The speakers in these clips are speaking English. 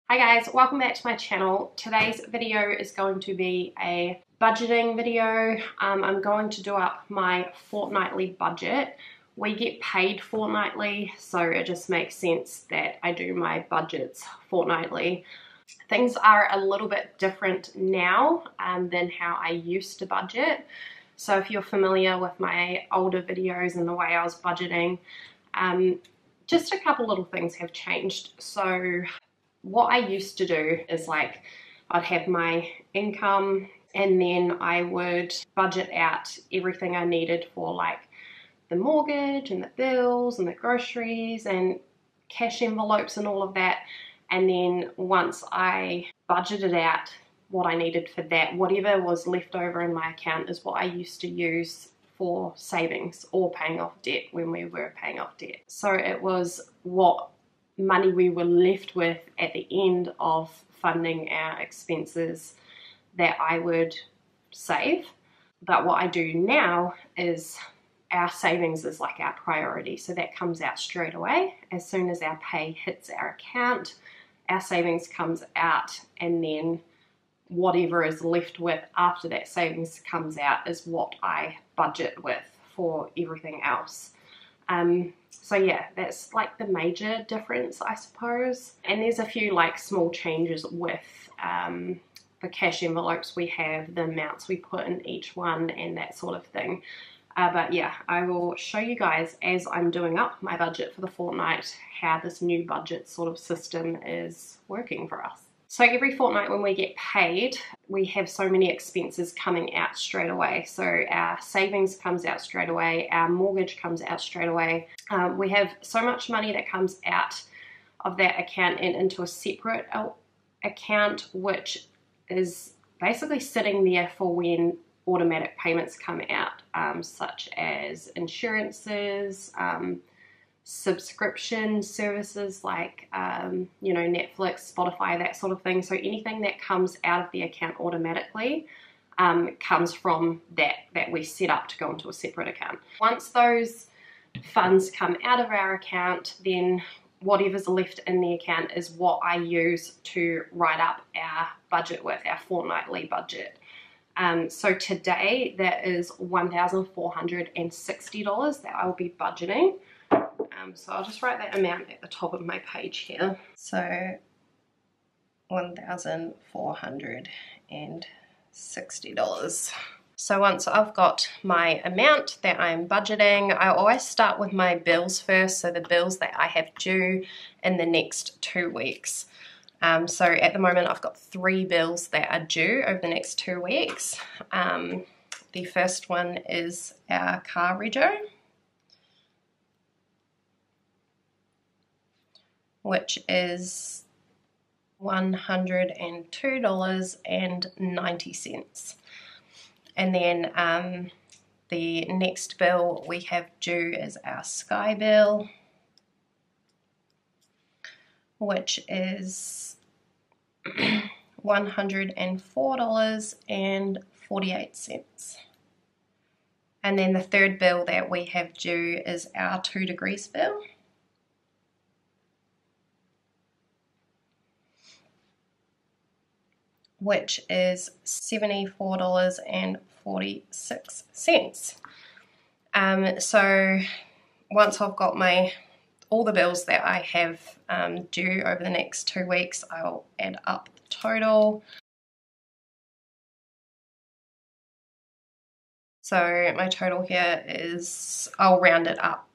Hi guys, welcome back to my channel. Today's video is going to be a budgeting video. I'm going to do up my fortnightly budget. We get paid fortnightly, so it just makes sense that I do my budgets fortnightly. Things are a little bit different now than how I used to budget. So if you're familiar with my older videos and the way I was budgeting, just a couple little things have changed. So what I used to do is like I'd have my income and then I would budget out everything I needed for like the mortgage and the bills and the groceries and cash envelopes and all of that. And then once I budgeted out what I needed for that, whatever was left over in my account is what I used to use for savings or paying off debt when we were paying off debt. So it was what money we were left with at the end of funding our expenses that I would save. But what I do now is our savings is like our priority, so that comes out straight away. As soon as our pay hits our account, our savings comes out, and then whatever is left with after that savings comes out is what I budget with for everything else. So yeah, that's like the major difference, I suppose. And there's a few like small changes with the cash envelopes we have, the amounts we put in each one and that sort of thing. But yeah, I will show you guys as I'm doing up my budget for the fortnight how this new budget sort of system is working for us. So every fortnight when we get paid, we have so many expenses coming out straight away. So our savings comes out straight away, our mortgage comes out straight away. We have so much money that comes out of that account and into a separate account, which is basically sitting there for when automatic payments come out, such as insurances, subscription services like you know, Netflix, Spotify, that sort of thing. So anything that comes out of the account automatically comes from that we set up to go into a separate account. Once those funds come out of our account, then whatever's left in the account is what I use to write up our budget with, our fortnightly budget. So today that is $1,460 that I will be budgeting. So I'll just write that amount at the top of my page here. So $1,460. So once I've got my amount that I'm budgeting, I always start with my bills first, so the bills that I have due in the next 2 weeks. So at the moment I've got 3 bills that are due over the next 2 weeks. The first one is our car rego, which is $102.90. And then the next bill we have due is our Sky bill, which is $104.48. And then the third bill that we have due is our 2 Degrees bill, which is $74.46. So once I've got all the bills that I have due over the next 2 weeks, I'll add up the total. So my total here is, I'll round it up.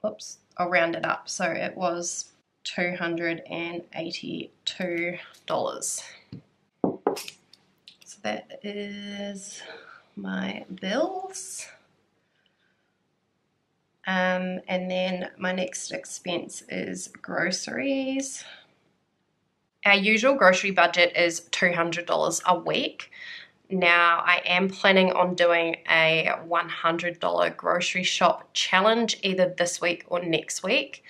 Oops, I'll round it up. So it was $282. So that is my bills. And then my next expense is groceries. Our usual grocery budget is $200 a week. Now I am planning on doing a $100 grocery shop challenge either this week or next week.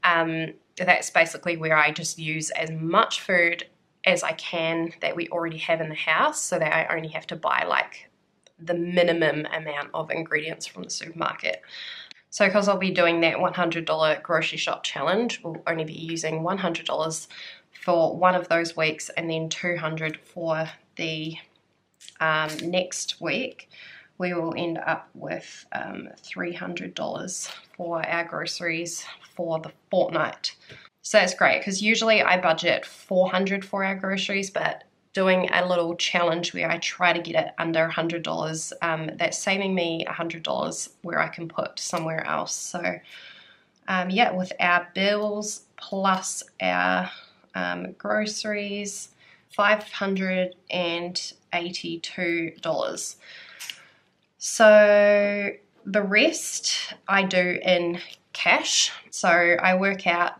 That's basically where I just use as much food as I can that we already have in the house, so that I only have to buy like the minimum amount of ingredients from the supermarket. So because I'll be doing that $100 grocery shop challenge, we'll only be using $100 for one of those weeks, and then $200 for the next week, we will end up with $300 for our groceries for the fortnight. So that's great, because usually I budget $400 for our groceries, but doing a little challenge where I try to get it under $100, that's saving me $100 where I can put somewhere else. So yeah, with our bills plus our groceries, $582. So the rest I do in cash. So I work out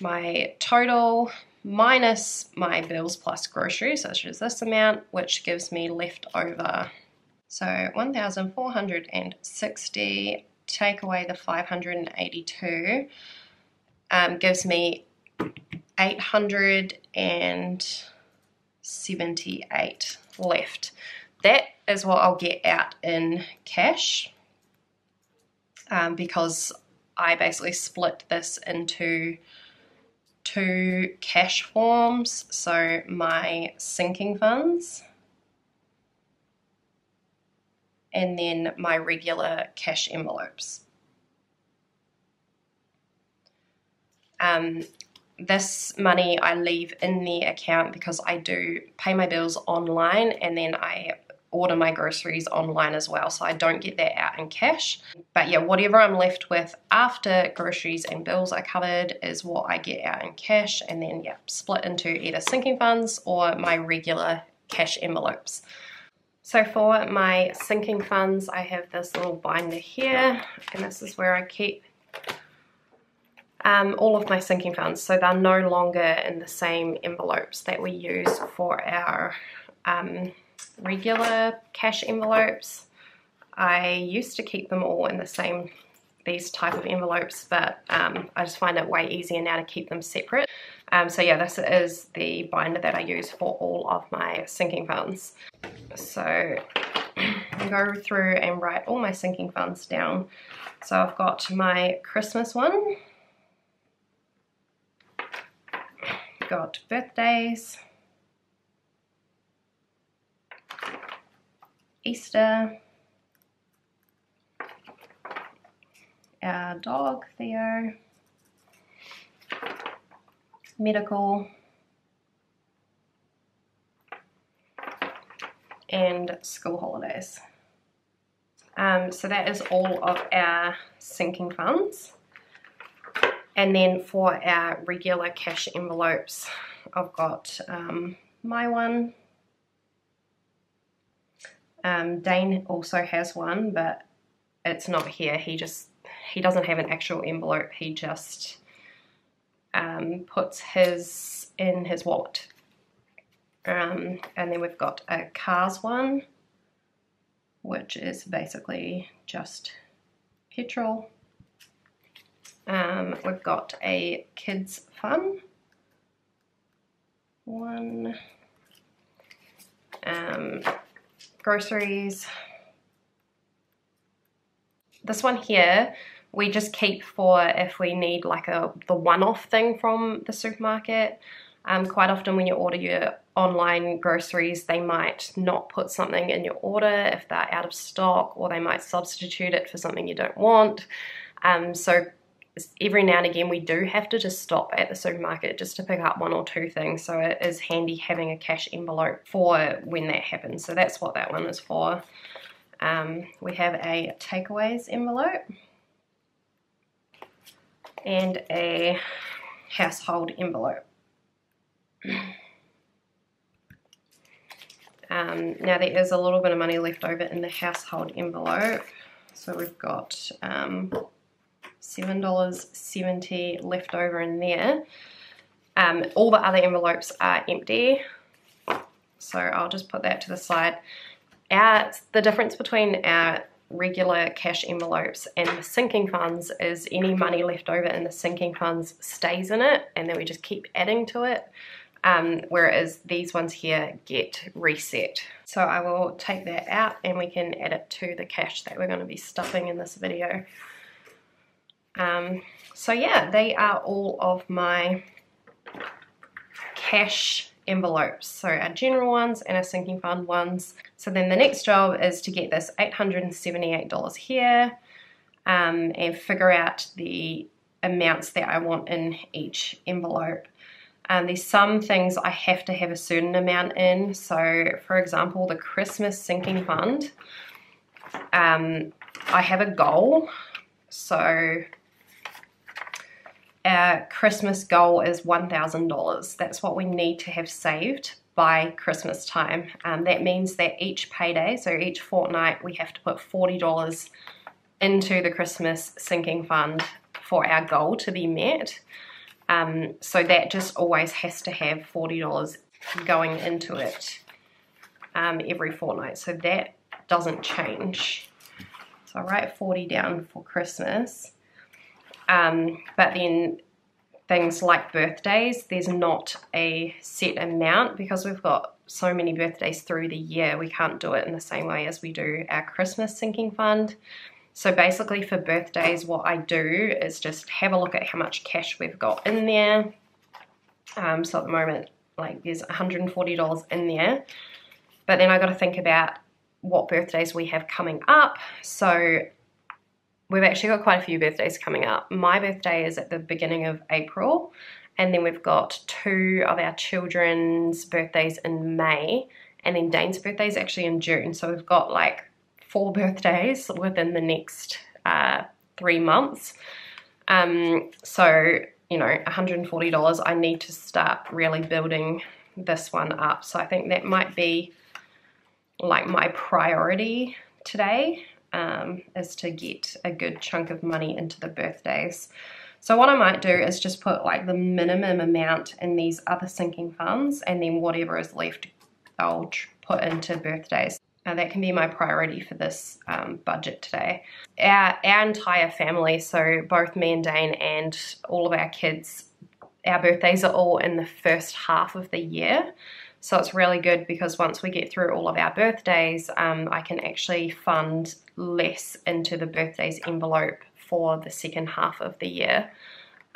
my total minus my bills plus groceries, which is this amount, which gives me left over. So 1,460, take away the 582, gives me 878 left. That is what I'll get out in cash, because I basically split this into two cash forms. So my sinking funds and then my regular cash envelopes. This money I leave in the account because I do pay my bills online, and then I order my groceries online as well, so I don't get that out in cash. But yeah, whatever I'm left with after groceries and bills are covered is what I get out in cash, and then yeah, split into either sinking funds or my regular cash envelopes. So for my sinking funds, I have this little binder here, and this is where I keep all of my sinking funds. So they're no longer in the same envelopes that we use for our regular cash envelopes. I used to keep them all in these type of envelopes, but I just find it way easier now to keep them separate. So yeah, this is the binder that I use for all of my sinking funds. So I go through and write all my sinking funds down. So I've got my Christmas one, got birthdays, Easter, our dog Theo, medical, and school holidays. So that is all of our sinking funds. And then for our regular cash envelopes, I've got my one. Dane also has one, but it's not here. He doesn't have an actual envelope. He just puts his in his wallet. And then we've got a cars one, which is basically just petrol. We've got a kids fun one, groceries. This one here we just keep for if we need like the one-off thing from the supermarket. Quite often when you order your online groceries, they might not put something in your order if they're out of stock, or they might substitute it for something you don't want. So every now and again we do have to just stop at the supermarket just to pick up one or two things, so it is handy having a cash envelope for when that happens. So that's what that one is for. We have a takeaways envelope and a household envelope. Now there is a little bit of money left over in the household envelope, so we've got $7.70 left over in there. All the other envelopes are empty, so I'll just put that to the side. The difference between our regular cash envelopes and the sinking funds is any money left over in the sinking funds stays in it, and then we just keep adding to it, whereas these ones here get reset. So I will take that out and we can add it to the cash that we're going to be stuffing in this video. So yeah, they are all of my cash envelopes, so our general ones and our sinking fund ones. So then the next job is to get this $878 here and figure out the amounts that I want in each envelope. There's some things I have to have a certain amount in. So for example, the Christmas sinking fund, I have a goal. So our Christmas goal is $1,000. That's what we need to have saved by Christmas time. That means that each payday, so each fortnight, we have to put $40 into the Christmas sinking fund for our goal to be met. So that just always has to have $40 going into it every fortnight. So that doesn't change. So I write 40 down for Christmas. But then things like birthdays, there's not a set amount because we've got so many birthdays through the year. We can't do it in the same way as we do our Christmas sinking fund. So basically for birthdays, what I do is just have a look at how much cash we've got in there. So at the moment, like there's $140 in there. But then I got to think about what birthdays we have coming up. So we've actually got quite a few birthdays coming up. My birthday is at the beginning of April, and then we've got 2 of our children's birthdays in May, and then Dane's birthday is actually in June. So we've got like 4 birthdays within the next 3 months. So, you know, $140, I need to start really building this one up. So I think that might be like my priority today, is to get a good chunk of money into the birthdays. So what I might do is just put like the minimum amount in these other sinking funds, and then whatever is left I'll put into birthdays. That can be my priority for this budget today. Our entire family, so both me and Dane and all of our kids, our birthdays are all in the first half of the year. So it's really good because once we get through all of our birthdays, I can actually fund less into the birthdays envelope for the second half of the year.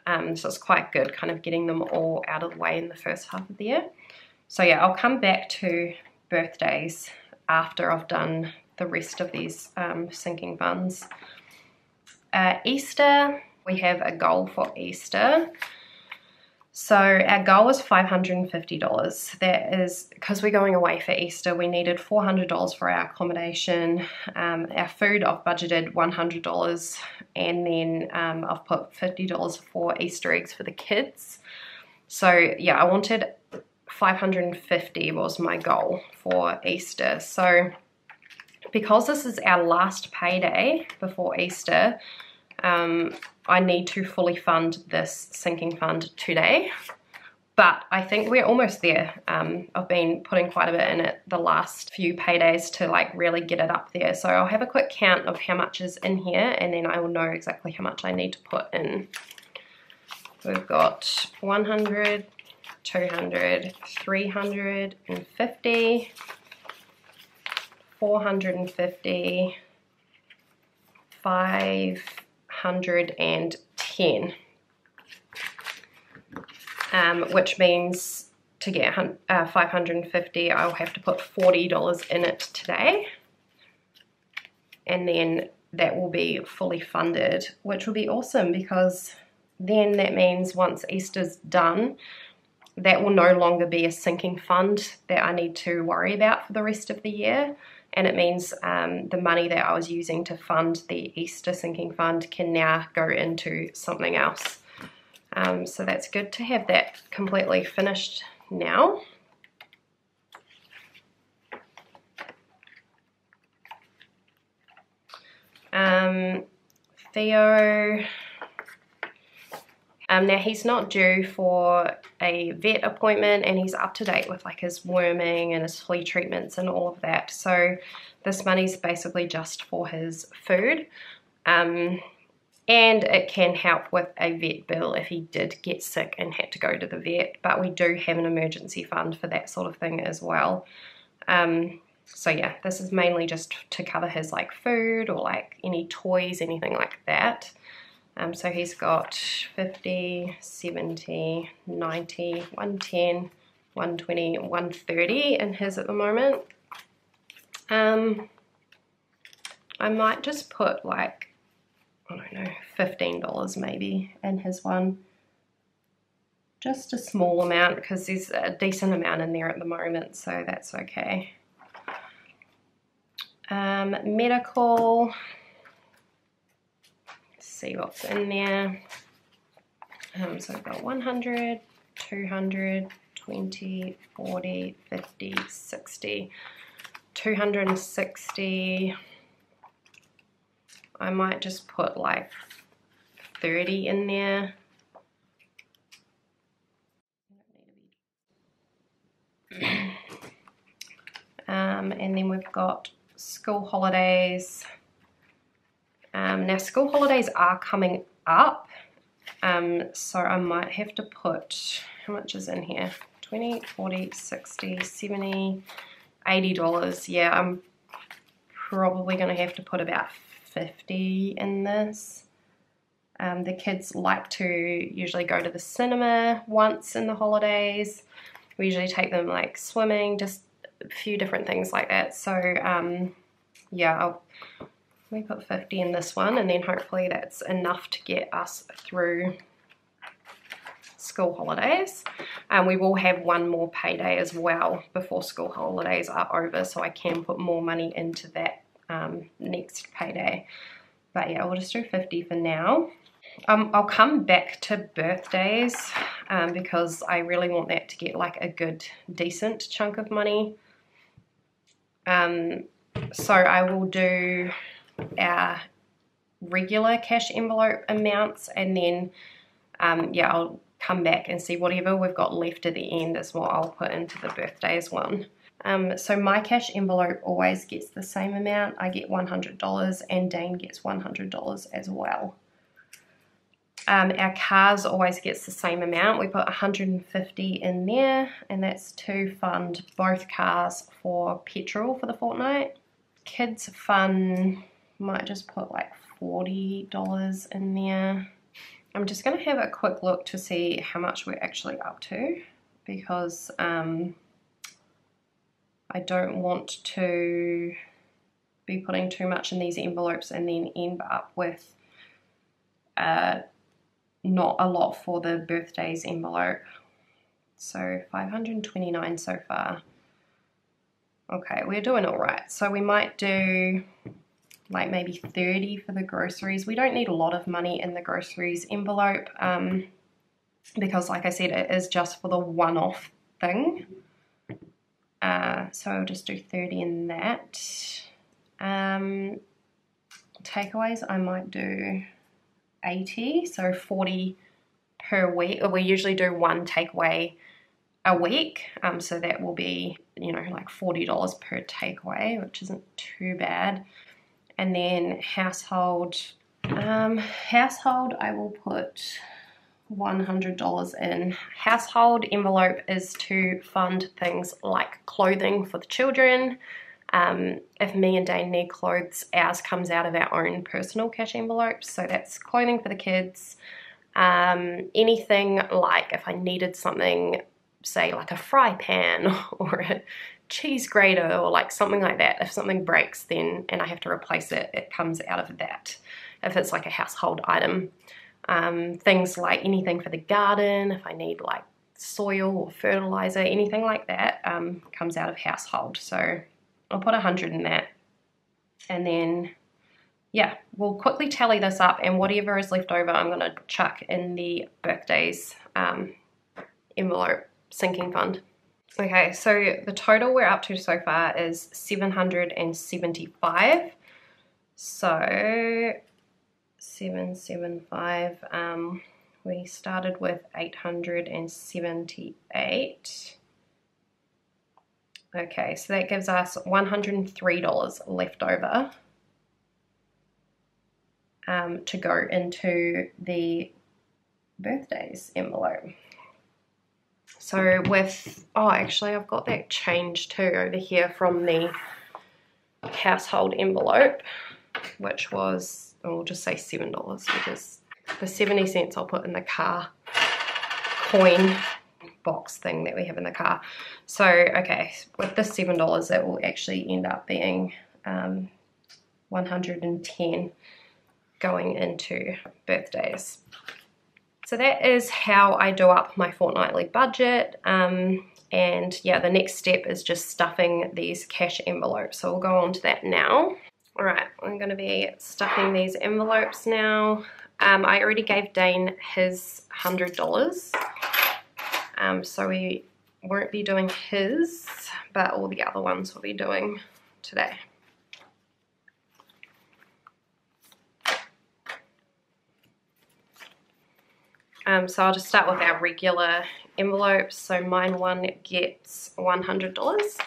So it's quite good kind of getting them all out of the way in the first half of the year. So yeah, I'll come back to birthdays after I've done the rest of these sinking funds. Easter, we have a goal for Easter. So our goal is $550. That is because we're going away for Easter. We needed $400 for our accommodation. Our food, I've budgeted $100, and then I've put $50 for Easter eggs for the kids. So yeah, I wanted $550 was my goal for Easter. So because this is our last payday before Easter, I need to fully fund this sinking fund today, but I think we're almost there. I've been putting quite a bit in it the last few paydays to like really get it up there. So I'll have a quick count of how much is in here, and then I will know exactly how much I need to put in. We've got 100, 200, 350, 450, 510, which means to get 550, I'll have to put $40 in it today, and then that will be fully funded, which will be awesome because then that means once Easter's done, that will no longer be a sinking fund that I need to worry about for the rest of the year. And it means the money that I was using to fund the Easter sinking fund can now go into something else. So that's good to have that completely finished now. Theo, now he's not due for a vet appointment, and he's up to date with like his worming and his flea treatments and all of that. So this money's basically just for his food. And it can help with a vet bill if he did get sick and had to go to the vet, but we do have an emergency fund for that sort of thing as well. So yeah, this is mainly just to cover his like food or like any toys, anything like that. So he's got 50, 70, 90, 110, 120, 130 in his at the moment. I might just put like, I don't know, $15 maybe in his one. Just a small amount because there's a decent amount in there at the moment, so that's okay. Medical, let's see what's in there. So we've got 100, 200, 20, 40, 50, 60, 260. I might just put like 30 in there. And then we've got school holidays. Now school holidays are coming up, so I might have to put, how much is in here? 20, 40, 60, 70, $80. Yeah, I'm probably going to have to put about 50 in this. The kids like to usually go to the cinema once in the holidays. We usually take them like swimming, just a few different things like that. So yeah, let me put 50 in this one, and then hopefully that's enough to get us through school holidays. We will have one more payday as well before school holidays are over, so I can put more money into that next payday. But yeah, we'll just do 50 for now. I'll come back to birthdays because I really want that to get like a good, decent chunk of money. So I will do our regular cash envelope amounts, and then yeah, I'll come back and see whatever we've got left at the end is what I'll put into the birthdays one. So my cash envelope always gets the same amount. I get $100 and Dane gets $100 as well. Our cars always gets the same amount. We put 150 in there, and that's to fund both cars for petrol for the fortnight. Kids fun, might just put like $40 in there. I'm just going to have a quick look to see how much we're actually up to, because I don't want to be putting too much in these envelopes and then end up with not a lot for the birthdays envelope. So 529 so far. Okay, we're doing all right. So we might do like maybe 30 for the groceries. We don't need a lot of money in the groceries envelope because like I said, it is just for the one-off thing. So I'll just do 30 in that. Takeaways, I might do 80, so 40 per week. We usually do one takeaway a week, so that will be, you know, like $40 per takeaway, which isn't too bad. And then household, I will put $100 in. Household envelope is to fund things like clothing for the children. If me and Dane need clothes, ours comes out of our own personal cash envelopes, so that's clothing for the kids. Anything like if I needed something, say like a fry pan or a cheese grater or like something like that, if something breaks then and I have to replace it, it comes out of that. If it's like a household item. Things like anything for the garden, if I need like soil or fertilizer, anything like that comes out of household. So I'll put 100 in that, and then yeah, we'll quickly tally this up, and whatever is left over I'm going to chuck in the birthdays envelope sinking fund. Okay, so the total we're up to so far is 775. So 775, we started with 878. Okay, so that gives us $103 left over to go into the birthdays envelope. So with, oh actually I've got that changed too over here from the household envelope, which was, I'll just say $7, because the 70 cents I'll put in the car coin box thing that we have in the car. So, okay, with this $7, it will actually end up being 110 going into birthdays. So that is how I do up my fortnightly budget. And yeah, the next step is just stuffing these cash envelopes. So we'll go on to that now. All right, I'm going to be stuffing these envelopes now. I already gave Dane his $100. So we won't be doing his, but all the other ones we'll be doing today. So I'll just start with our regular envelopes. So mine one gets $100.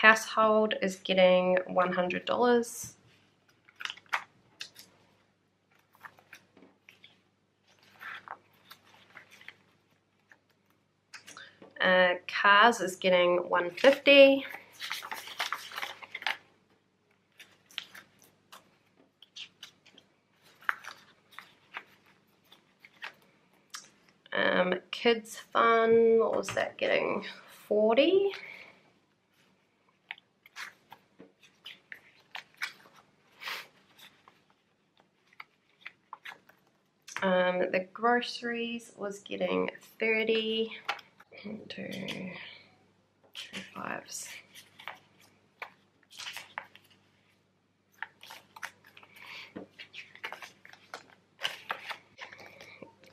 Household is getting $100. Cars is getting $150. Kids fun, what was that getting? $40. The groceries was getting $30. 1, 2, 2 5s.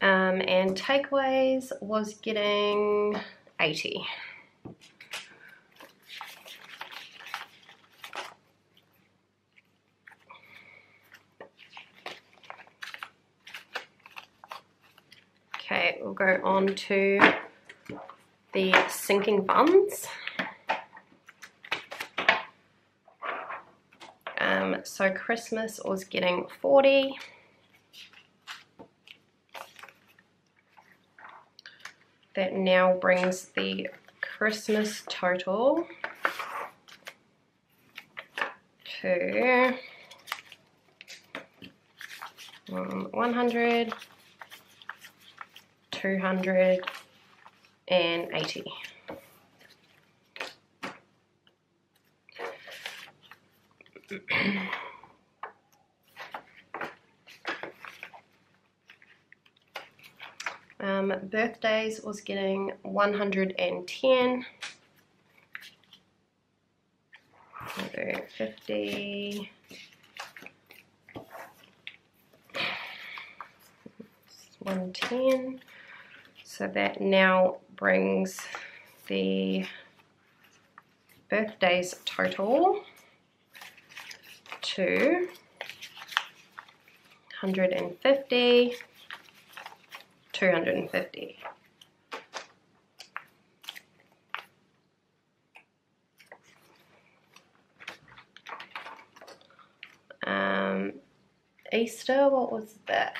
And takeaways was getting $80. Okay, we'll go on to the sinking funds. So Christmas was getting $40. That now brings the Christmas total to 100, 280. Birthdays was getting 110. I'll do 50. It's 110. So that now brings the birthdays total to 150, 250. Easter, what was that?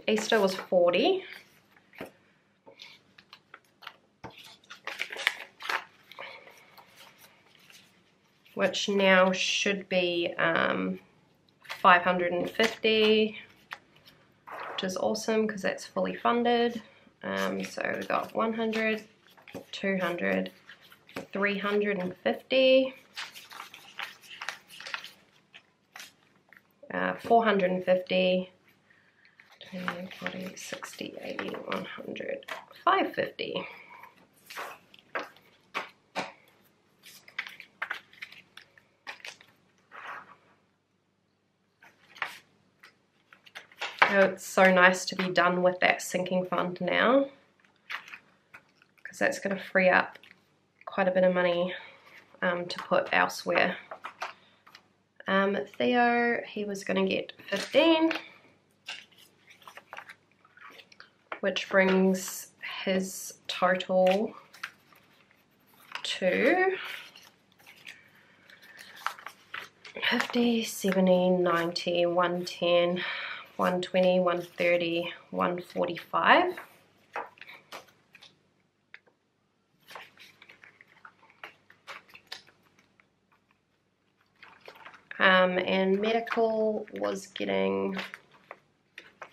Easter was 40. Which now should be 550, which is awesome because that's fully funded. So we got 100, 200, 350, 450, 20, 40, 60, 80, 100, 550. It's so nice to be done with that sinking fund now, because that's going to free up quite a bit of money to put elsewhere. Theo, he was going to get 15, which brings his total to 50, 70, 90, 110, 120, 130, 145. and medical was getting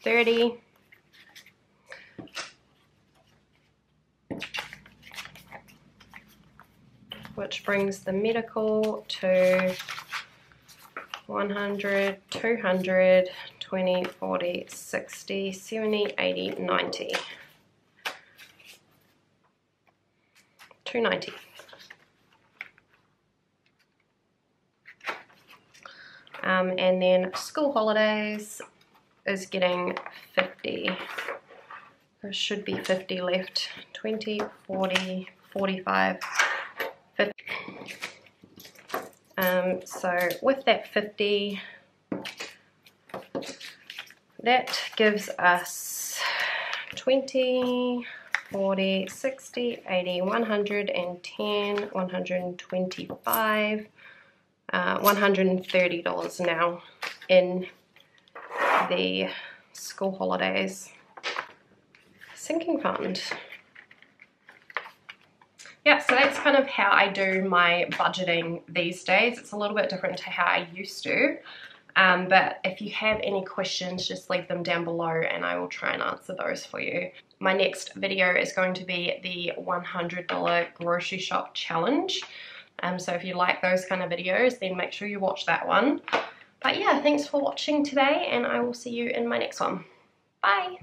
30. Which brings the medical to 100, 200, 20, 40, 60, 70, 80, 90. 290. And then school holidays is getting 50. There should be 50 left. 20, 40, 45, 50. So with that 50, that gives us 20, 40, 60, 80, 110, 125, $130 now in the school holidays sinking fund. Yeah, so that's kind of how I do my budgeting these days. It's a little bit different to how I used to. But if you have any questions, just leave them down below and I will try and answer those for you. My next video is going to be the $100 grocery shop challenge. So if you like those kind of videos, then make sure you watch that one. But yeah, thanks for watching today and I will see you in my next one. Bye!